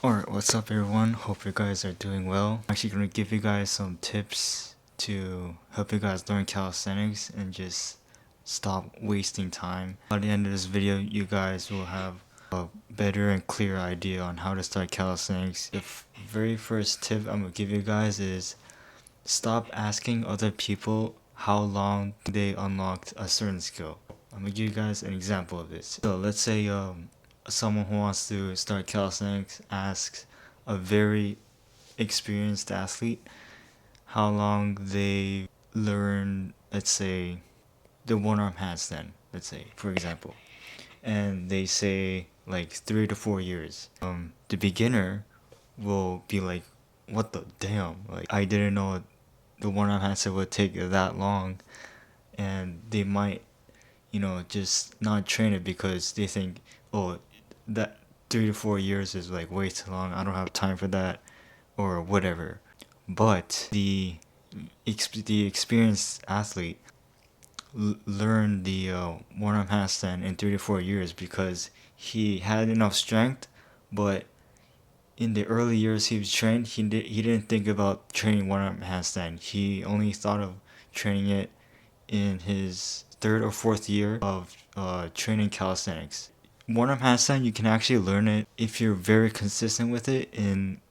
Alright, what's up everyone? Hope you guys are doing well. I'm actually gonna give you guys some tips to help you guys learn calisthenics and just stop wasting time. By the end of this video, you guys will have a better and clear idea on how to start calisthenics. The very first tip I'm gonna give you guys is stop asking other people how long they unlocked a certain skill. I'm gonna give you guys an example of this. So let's say someone who wants to start calisthenics asks a very experienced athlete how long they learn, let's say, the one arm handstand, let's say, for example. And they say like 3 to 4 years. The beginner will be like, what the damn? Like, I didn't know the one arm handstand would take that long. And they might, just not train it because they think, oh, that 3 to 4 years is like way too long. I don't have time for that, or whatever. But the experienced athlete learned the one arm handstand in 3 to 4 years because he had enough strength, but in the early years he was trained, he didn't think about training one arm handstand. He only thought of training it in his third or fourth year of training calisthenics. One arm handstand, you can actually learn it if you're very consistent with it in,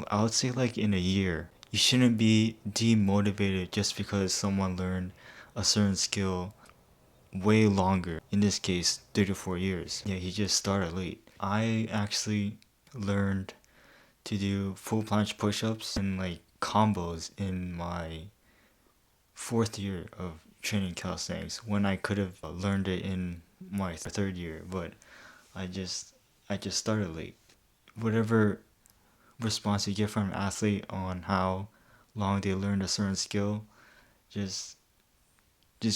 I would say, like in a year. You shouldn't be demotivated just because someone learned a certain skill way longer. In this case, 3 to 4 years. Yeah, he just started late. I actually learned to do full planche push-ups and like combos in my fourth year of training calisthenics when I could have learned it in my third year, but I just started late. Whatever response you get from an athlete on how long they learned a certain skill, just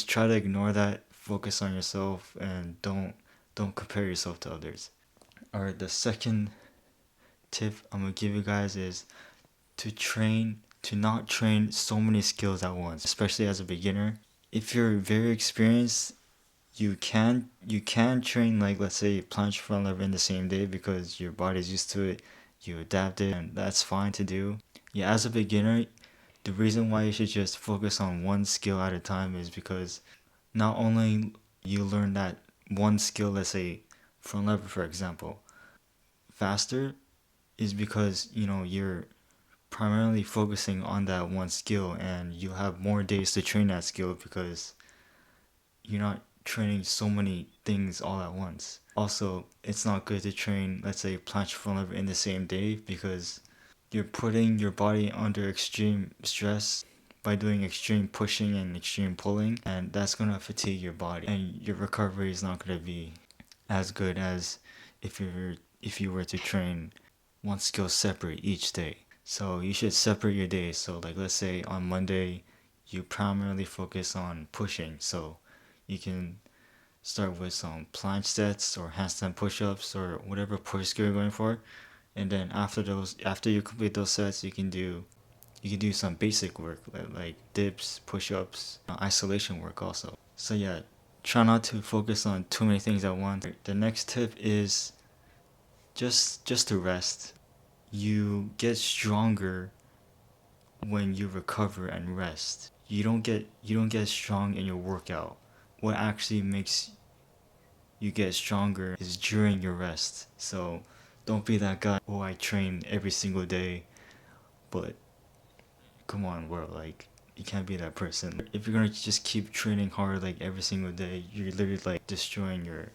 try to ignore that, focus on yourself, and don't compare yourself to others. Alright, the second tip I'm gonna give you guys is to not train so many skills at once, especially as a beginner. If you're very experienced, you can train, like, let's say, planche front lever in the same day because your body's used to it, you adapt it, and that's fine to do. Yeah, as a beginner, the reason why you should just focus on one skill at a time is because not only you learn that one skill, let's say front lever for example, faster, is because you're primarily focusing on that one skill and you have more days to train that skill because you're not training so many things all at once. Also, it's not good to train, let's say, planche front lever in the same day because you're putting your body under extreme stress by doing extreme pushing and extreme pulling, and that's gonna fatigue your body, and your recovery is not gonna be as good as if you were to train one skill separate each day. So you should separate your days. So like, let's say on Monday you primarily focus on pushing, so you can start with some planche sets or handstand push-ups or whatever push skill you're going for, and then after you complete those sets, you can do some basic work like dips, push-ups, isolation work also. So yeah, try not to focus on too many things at once. The next tip is just to rest. You get stronger when you recover and rest. You don't get strong in your workout. What actually makes you get stronger is during your rest. So don't be that guy, oh, I train every single day, but come on, bro, like, you can't be that person. If you're gonna just keep training hard like every single day, you're literally like destroying your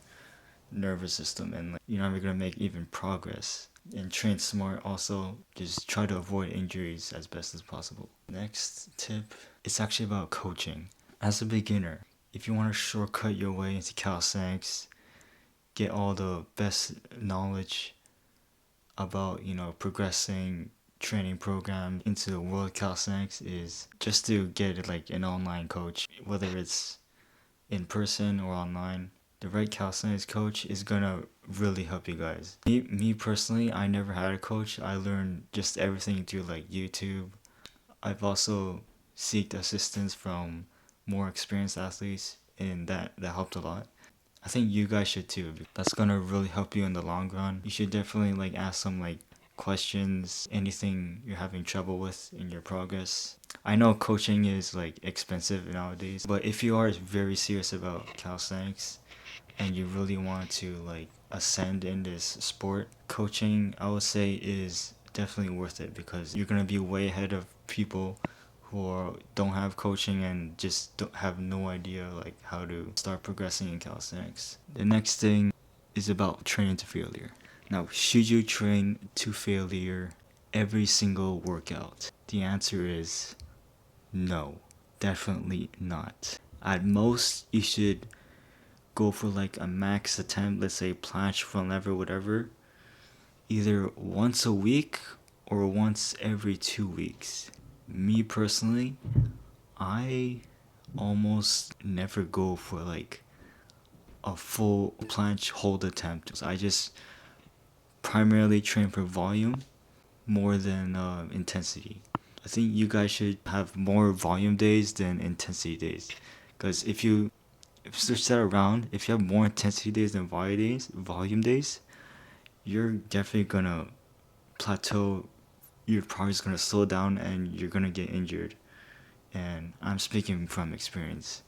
nervous system, and like, you're never gonna make even progress. And train smart also, just try to avoid injuries as best as possible. Next tip, it's actually about coaching. As a beginner, if you want to shortcut your way into calisthenics, get all the best knowledge about progressing training program into the world calisthenics, is just to get like an online coach, whether it's in person or online. The right calisthenics coach is gonna really help you guys. Me personally, I never had a coach. I learned just everything through like YouTube. I've also sought assistance from more experienced athletes, and that helped a lot. I think you guys should too. That's gonna really help you in the long run. You should definitely like ask some like questions, anything you're having trouble with in your progress. I know coaching is like expensive nowadays, but if you are very serious about calisthenics and you really want to like ascend in this sport, coaching I would say is definitely worth it, because you're gonna be way ahead of people don't have coaching and just don't have no idea like how to start progressing in calisthenics. The next thing is about training to failure. Now, should you train to failure every single workout? The answer is no, definitely not. At most, you should go for like a max attempt, let's say planche, front lever, whatever, either once a week or once every 2 weeks. Me personally, I almost never go for like a full planche hold attempt. I just primarily train for volume more than intensity. I think you guys should have more volume days than intensity days, because if you switch that around, if you have more intensity days than volume days, you're definitely gonna plateau. You're probably just gonna slow down and you're gonna get injured. And I'm speaking from experience,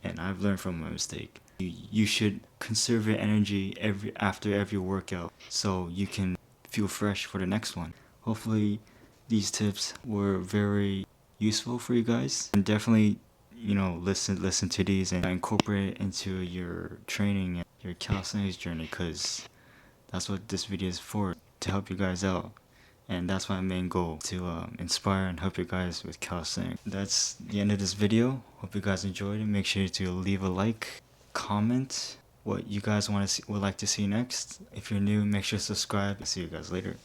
and I've learned from my mistake. You should conserve your energy after every workout so you can feel fresh for the next one. Hopefully these tips were very useful for you guys, and definitely listen to these and incorporate it into your training and your calisthenics journey, because that's what this video is for, to help you guys out. And that's my main goal, to inspire and help you guys with calisthenics. That's the end of this video. Hope you guys enjoyed it. Make sure to leave a like, comment what you guys would like to see next. If you're new, make sure to subscribe. See you guys later.